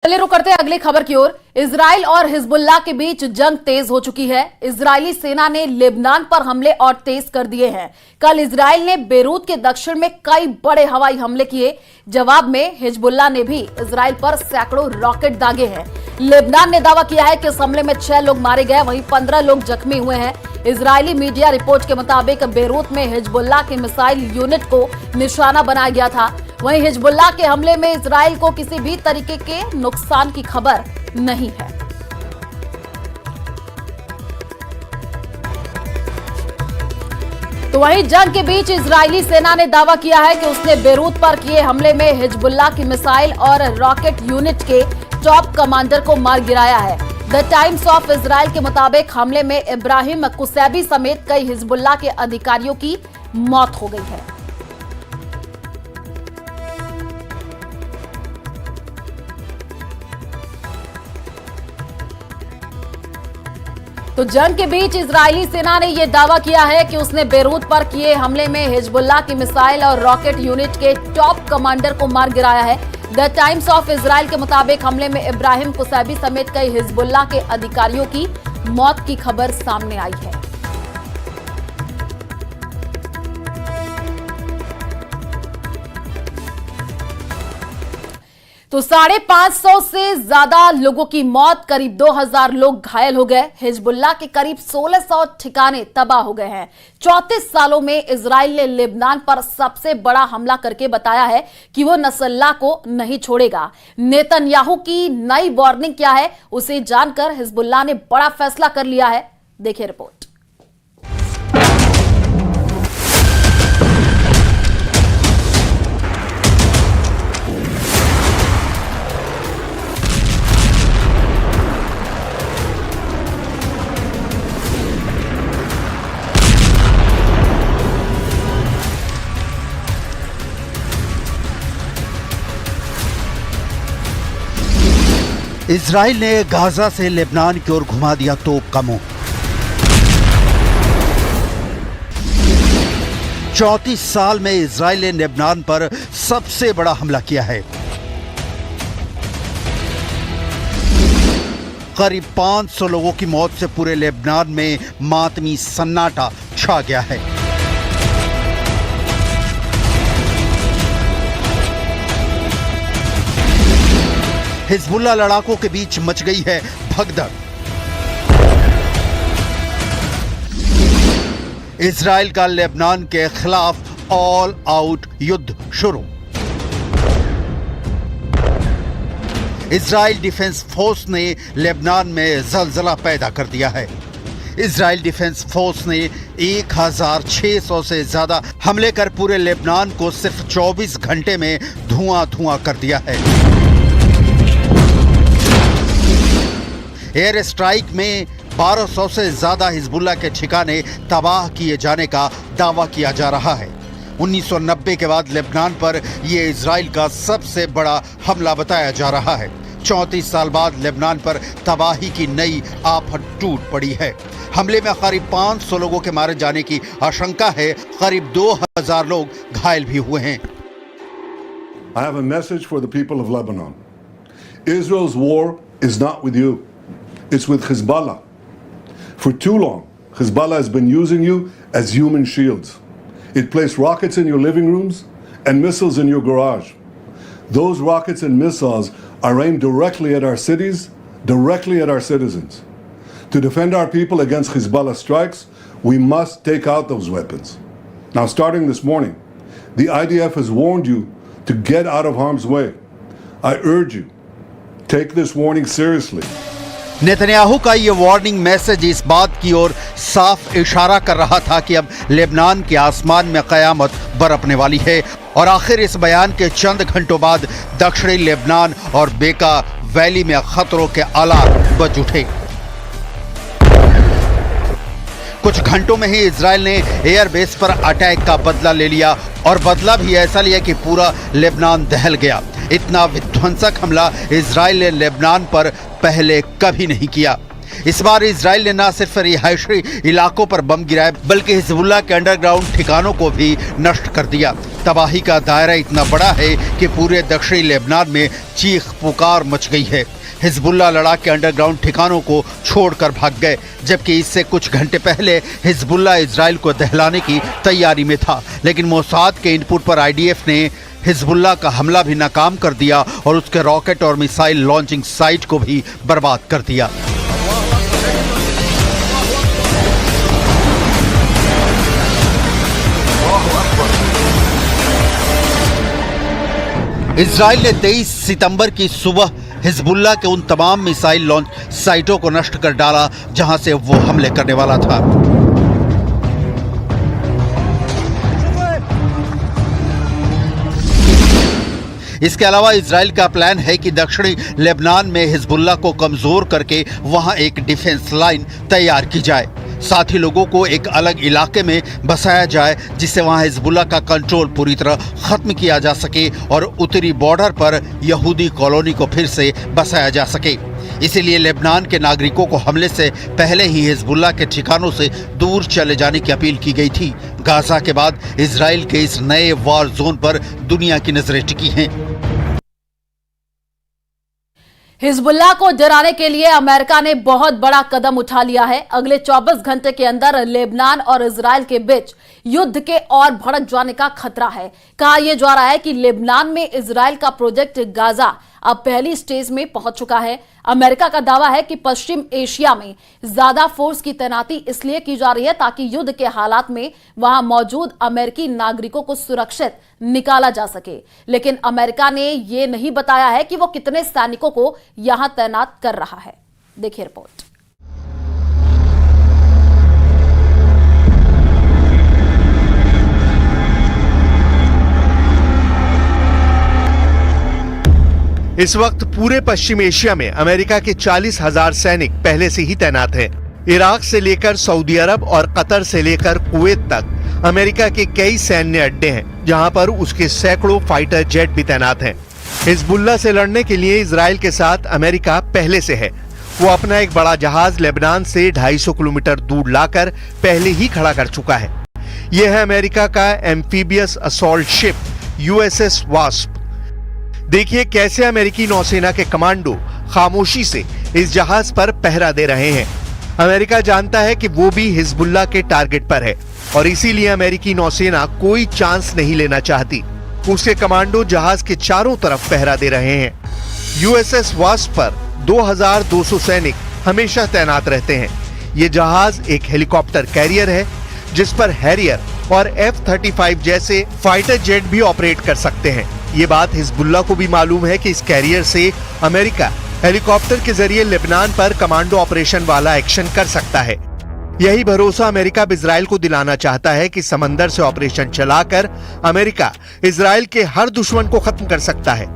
चलिए रुक करते हैं अगली खबर की ओर। इजराइल और हिजबुल्लाह के बीच जंग तेज हो चुकी है। इजरायली सेना ने लेबनान पर हमले और तेज कर दिए हैं। कल इजराइल ने बेरूत के दक्षिण में कई बड़े हवाई हमले किए। जवाब में हिजबुल्लाह ने भी इजराइल पर सैकड़ों रॉकेट दागे हैं। लेबनान ने दावा किया है कि इस हमले में 6 लोग मारे गए, वहीं 15 लोग जख्मी हुए हैं। इजरायली मीडिया रिपोर्ट के मुताबिक बेरूत में हिजबुल्लाह के मिसाइल यूनिट को निशाना बनाया गया था। वहीं हिजबुल्लाह के हमले में इजराइल को किसी भी तरीके के नुकसान की खबर नहीं है। तो वहीं जंग के बीच इजरायली सेना ने दावा किया है कि उसने बेरूत पर किए हमले में हिजबुल्लाह की मिसाइल और रॉकेट यूनिट के टॉप कमांडर को मार गिराया है। द टाइम्स ऑफ इजराइल के मुताबिक हमले में इब्राहिम कुसैबी समेत कई हिजबुल्लाह के अधिकारियों की मौत हो गई है। तो जंग के बीच इजरायली सेना ने यह दावा किया है कि उसने बेरूत पर किए हमले में हिजबुल्लाह की मिसाइल और रॉकेट यूनिट के टॉप कमांडर को मार गिराया है। द टाइम्स ऑफ इजराइल के मुताबिक हमले में इब्राहिम कुसैबी समेत कई हिजबुल्लाह के अधिकारियों की मौत की खबर सामने आई है। तो 550 से ज्यादा लोगों की मौत, करीब 2000 लोग घायल हो गए। हिजबुल्लाह के करीब 1600 ठिकाने तबाह हो गए हैं। 34 सालों में इजराइल ने लेबनान पर सबसे बड़ा हमला करके बताया है कि वो नसरअल्लाह को नहीं छोड़ेगा। नेतन्याहू की नई वार्निंग क्या है, उसे जानकर हिजबुल्लाह ने बड़ा फैसला कर लिया है। देखिए रिपोर्ट। इजराइल ने गाजा से लेबनान की ओर घुमा दिया तोप का मुंह। 34 साल में इजराइल ने लेबनान पर सबसे बड़ा हमला किया है। करीब 500 लोगों की मौत से पूरे लेबनान में मातमी सन्नाटा छा गया है। हिजबुल्लाह लड़ाकों के बीच मच गई है भगदड़। इजराइल का लेबनान के खिलाफ ऑल आउट युद्ध शुरू। इजराइल डिफेंस फोर्स ने लेबनान में जलजला पैदा कर दिया है। इजराइल डिफेंस फोर्स ने 1600 से ज्यादा हमले कर पूरे लेबनान को सिर्फ 24 घंटे में धुआं कर दिया है। एयर स्ट्राइक में 1200 से ज्यादा हिजबुल्लाह के ठिकाने तबाह किए जाने का दावा किया जा रहा है। 1990 के बाद लेबनान पर यह इजराइल का सबसे बड़ा हमला बताया जा रहा है। 34 साल बाद लेबनान पर तबाही की नई आफत टूट पड़ी है। हमले में करीब 500 लोगों के मारे जाने की आशंका है। करीब 2000 लोग घायल भी हुए हैं। I have a message for the people of Lebanon. Israel's war is not with you. It's with Hezbollah. For too long, Hezbollah has been using you as human shields. It placed rockets in your living rooms and missiles in your garage. Those rockets and missiles are aimed directly at our cities, directly at our citizens. To defend our people against Hezbollah strikes, we must take out those weapons. Now, starting this morning, the IDF has warned you to get out of harm's way. I urge you, take this warning seriously. Netanyahu का ये warning message इस बात की ओर साफ इशारा कर रहा था कि अब लेबनान के आसमान में कयामत बरपने वाली है। और आखिर इस बयान के चंद घंटों बाद दक्षिणी लेबनान और बेका वैली में खतरों के आलात बज उठे। कुछ घंटों में ही इजराइल ने एयरबेस पर अटैक का बदला ले लिया, और बदला भी ऐसा लिया कि पूरा लेबनान दहल गया। इतना विध्वंसक हमला इजराइल ने लेबनान पर पहले कभी नहीं किया। इस बार इजराइल ने न सिर्फ रिहायशी इलाकों पर बम गिराए, बल्कि हिजबुल्लाह के अंडरग्राउंड ठिकानों को भी नष्ट कर दिया। तबाही का दायरा इतना बड़ा है कि पूरे दक्षिणी लेबनान में चीख पुकार मच गई है। हिजबुल्ला लड़ाके अंडरग्राउंड ठिकानों को छोड़कर भाग गए, जबकि इससे कुछ घंटे पहले हिजबुल्ला इजराइल को दहलाने की तैयारी में था। लेकिन मोसाद के इनपुट पर आईडीएफ ने हिजबुल्ला का हमला भी नाकाम कर दिया और उसके रॉकेट और मिसाइल लॉन्चिंग साइट को भी बर्बाद कर दिया। इजराइल ने 23 सितंबर की सुबह हिजबुल्ला के उन तमाम मिसाइल लॉन्च साइटों को नष्ट कर डाला जहां से वो हमले करने वाला था। इसके अलावा इजराइल का प्लान है कि दक्षिणी लेबनान में हिजबुल्ला को कमजोर करके वहां एक डिफेंस लाइन तैयार की जाए। साथ ही लोगों को एक अलग इलाके में बसाया जाए जिससे वहां हिजबुल्ला का कंट्रोल पूरी तरह खत्म किया जा सके और उत्तरी बॉर्डर पर यहूदी कॉलोनी को फिर से बसाया जा सके। इसीलिए लेबनान के नागरिकों को हमले से पहले ही हिजबुल्ला के ठिकानों से दूर चले जाने की अपील की गई थी। गाजा के बाद इजराइल के इस नए वॉर जोन पर दुनिया की नजरें टिकी हैं। हिजबुल्लाह को डराने के लिए अमेरिका ने बहुत बड़ा कदम उठा लिया है। अगले 24 घंटे के अंदर लेबनान और इजराइल के बीच युद्ध के और भड़क जाने का खतरा है। कहा यह जा रहा है कि लेबनान में इजराइल का प्रोजेक्ट गाजा अब पहली स्टेज में पहुंच चुका है। अमेरिका का दावा है कि पश्चिम एशिया में ज्यादा फोर्स की तैनाती इसलिए की जा रही है ताकि युद्ध के हालात में वहां मौजूद अमेरिकी नागरिकों को सुरक्षित निकाला जा सके। लेकिन अमेरिका ने यह नहीं बताया है कि वो कितने सैनिकों को यहां तैनात कर रहा है। देखिए रिपोर्ट। इस वक्त पूरे पश्चिम एशिया में अमेरिका के 40,000 सैनिक पहले से ही तैनात हैं। इराक से लेकर सऊदी अरब और कतर से लेकर कुवैत तक अमेरिका के कई सैन्य अड्डे हैं जहां पर उसके सैकड़ों फाइटर जेट भी तैनात हैं। हिजबुल्लाह से लड़ने के लिए इजराइल के साथ अमेरिका पहले से है। वो अपना एक बड़ा जहाज लेबनान से 250 किलोमीटर दूर लाकर पहले ही खड़ा कर चुका है। यह है अमेरिका का amphibious assault ship USS wasp. देखिए कैसे अमेरिकी नौसेना के कमांडो खामोशी से इस जहाज पर पहरा दे रहे हैं। अमेरिका जानता है कि वो भी हिजबुल्लाह के टारगेट पर है और इसीलिए अमेरिकी नौसेना कोई चांस नहीं लेना चाहती। उसके कमांडो जहाज के चारों तरफ पहरा दे रहे हैं। USS वास्प पर 2200 सैनिक हमेशा तैनात रहते हैं। ये जहाज एक हेलीकॉप्टर कैरियर है जिस पर हैरियर और F-35 जैसे फाइटर जेट भी ऑपरेट कर सकते हैं। ये बात हिजबुल्लाह को भी मालूम है कि इस कैरियर से अमेरिका हेलीकॉप्टर के जरिए लेबनान पर कमांडो ऑपरेशन वाला एक्शन कर सकता है। यही भरोसा अमेरिका इजराइल को दिलाना चाहता है कि समंदर से ऑपरेशन चलाकर अमेरिका इजराइल के हर दुश्मन को खत्म कर सकता है,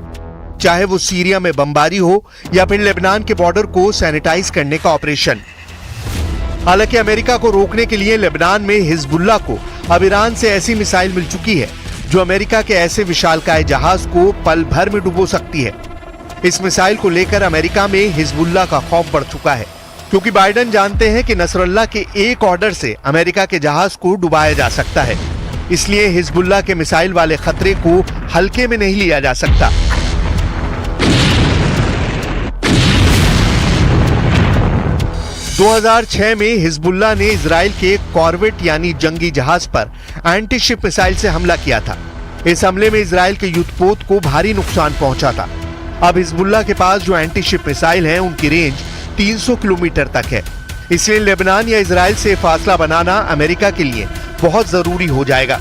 चाहे वो सीरिया में बमबारी हो या फिर लेबनान के बॉर्डर को सैनिटाइज करने का ऑपरेशन। हालांकि अमेरिका को रोकने के लिए लेबनान में हिजबुल्लाह को अब ईरान से ऐसी मिसाइल मिल चुकी है जो अमेरिका के ऐसे विशालकाय जहाज को पल भर में डुबो सकती है। इस मिसाइल को लेकर अमेरिका में हिजबुल्लाह का खौफ बढ़ चुका है, क्योंकि बाइडेन जानते हैं कि नसरुल्लाह के एक ऑर्डर से अमेरिका के जहाज को डुबाया जा सकता है। इसलिए हिजबुल्लाह के मिसाइल वाले खतरे को हल्के में नहीं लिया जा सकता। दो 2006 में हिजबुल्लाह ने इजराइल के कॉर्वेट यानी जंगी जहाज पर एंटी शिप मिसाइल से हमला किया था। इस हमले में इजराइल के युद्धपोत को भारी नुकसान पहुंचा था। अब हिजबुल्लाह के पास जो एंटी शिप मिसाइल हैं उनकी रेंज 300 किलोमीटर तक है। इसलिए लेबनान या इजराइल से फासला बनाना अमेरिका के लिए बहुत जरूरी हो जाएगा।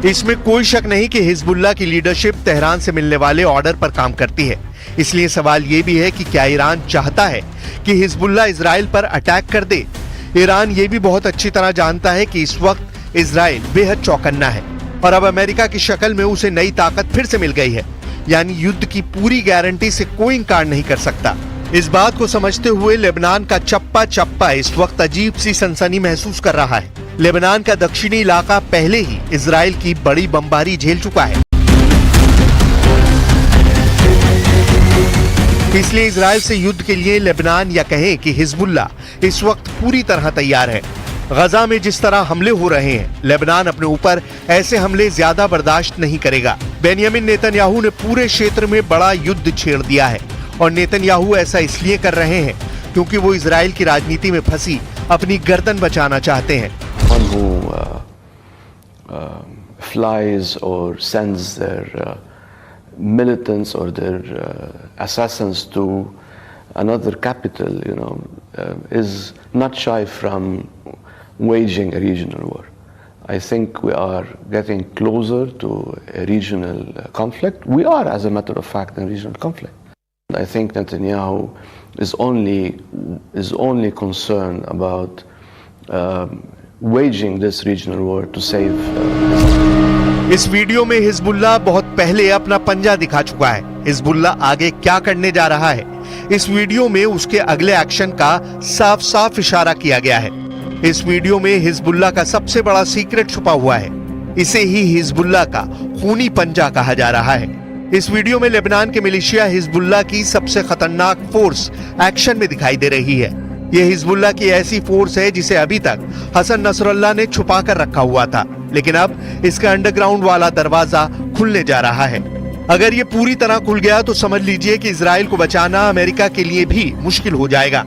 इसमें कोई शक नहीं कि हिजबुल्लाह की लीडरशिप तेहरान से मिलने वाले ऑर्डर पर काम करती है। इसलिए सवाल यह भी है कि क्या ईरान चाहता है कि हिजबुल्लाह इजराइल पर अटैक कर दे, ईरान ये भी बहुत अच्छी तरह जानता है कि इस वक्त इजराइल बेहद चौकन्ना है और अब अमेरिका की शक्ल में उसे नई ताकत फिर से मिल गई है, यानी युद्ध की पूरी गारंटी से कोई इंकार नहीं कर सकता। इस बात को समझते हुए लेबनान का चप्पा चप्पा इस वक्त अजीब सी सनसनी महसूस कर रहा है। लेबनान का दक्षिणी इलाका पहले ही इजराइल की बड़ी बमबारी झेल चुका है, इसलिए इजराइल से युद्ध के लिए लेबनान या कहें कि हिजबुल्ला इस वक्त पूरी तरह तैयार है। गजा में जिस तरह हमले हो रहे हैं, लेबनान अपने ऊपर ऐसे हमले ज्यादा बर्दाश्त नहीं करेगा। बेंयामिन नेतन्याहू ने पूरे क्षेत्र में बड़ा युद्ध छेड़ दिया है और नेतन्याहू ऐसा इसलिए कर रहे हैं क्योंकि वो इजराइल की राजनीति में फंसी अपनी गर्दन बचाना चाहते हैं। One who flies or sends their militants or their assassins to another capital, is not shy from waging a regional war. I think we are getting closer to a regional conflict. We are, as a matter of fact, in regional conflict. I think Netanyahu is only concerned about waging this regional war to save इस video में Hezbollah बहुत पहले अपना पंजा दिखा चुका है। Hezbollah आगे क्या करने जा रहा है, इस वीडियो में उसके अगले एक्शन का साफ साफ इशारा किया गया है। इस वीडियो में हिजबुल्ला का सबसे बड़ा सीक्रेट छुपा हुआ है, इसे ही हिजबुल्ला का खूनी पंजा कहा जा रहा है। इस वीडियो में लेबनान के मिलिशिया हिजबुल्ला की सबसे खतरनाक फोर्स एक्शन में दिखाई दे रही है। यह हिजबुल्ला की ऐसी फोर्स है जिसे अभी तक हसन नसरुल्लाह ने छुपा कर रखा हुआ था, लेकिन अब इसका अंडरग्राउंड वाला दरवाजा खुलने जा रहा है। अगर ये पूरी तरह खुल गया तो समझ लीजिए कि इजराइल को बचाना अमेरिका के लिए भी मुश्किल हो जाएगा।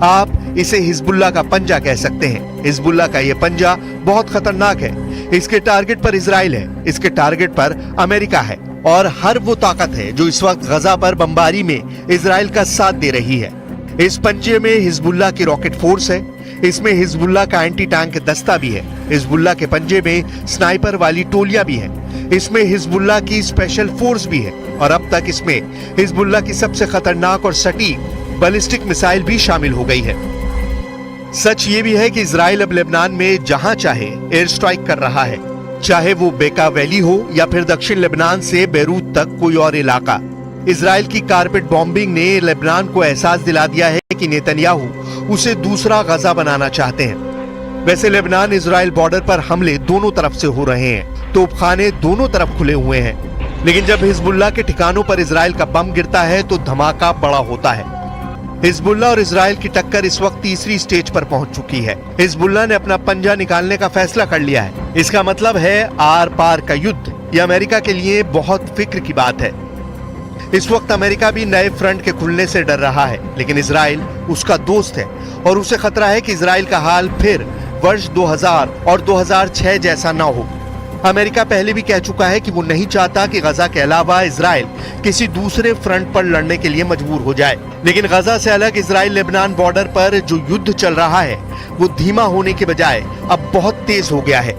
आप इसे हिजबुल्ला का पंजा कह सकते हैं। हिजबुल्ला का यह पंजा बहुत खतरनाक है। इसके टारगेट पर इजराइल है, इसके टारगेट पर अमेरिका है और हर वो ताकत है जो इस वक्त गजा पर बमबारी में इजराइल का साथ दे रही है। इस पंजे में हिजबुल्ला की रॉकेट फोर्स है, इसमें हिजबुल्ला का एंटी टैंक दस्ता भी है, हिजबुल्ला के पंजे में स्नाइपर वाली टोलियां भी हैं, इसमें हिजबुल्ला की स्पेशल फोर्स भी है और अब तक इसमें हिजबुल्ला की सबसे खतरनाक और सटीक बैलिस्टिक मिसाइल भी शामिल हो गई है। सच ये भी है कि इजराइल अब लेबनान में जहां चाहे एयर स्ट्राइक कर रहा है, चाहे वो बेका वैली हो या फिर दक्षिण लेबनान से बेरूत तक कोई और इलाका। इजराइल की कारपेट बॉम्बिंग ने लेबनान को एहसास दिला दिया है कि नेतन्याहू उसे दूसरा गजा बनाना चाहते हैं। वैसे लेबनान इजराइल बॉर्डर पर हमले दोनों तरफ से हो रहे हैं, तोपखाने दोनों तरफ खुले हुए हैं, लेकिन जब हिजबुल्ला के ठिकानों पर इजराइल का बम गिरता है तो धमाका बड़ा होता है। हिजबुल्ला और इजराइल की टक्कर इस वक्त तीसरी स्टेज पर पहुंच चुकी है। हिजबुल्ला ने अपना पंजा निकालने का फैसला कर लिया है। इसका मतलब है आर पार का युद्ध। यह अमेरिका के लिए बहुत फिक्र की बात है। इस वक्त अमेरिका भी नए फ्रंट के खुलने से डर रहा है, लेकिन इजराइल उसका दोस्त है और उसे खतरा है कि इजराइल का हाल फिर वर्ष 2000 और 2006 जैसा ना हो। अमेरिका पहले भी कह चुका है कि वो नहीं चाहता कि गजा के अलावा इजराइल किसी दूसरे फ्रंट पर लड़ने के लिए मजबूर हो जाए, लेकिन गजा से अलग इजराइल लेबनान बॉर्डर पर जो युद्ध चल रहा है वो धीमा होने के बजाय अब बहुत तेज हो गया है।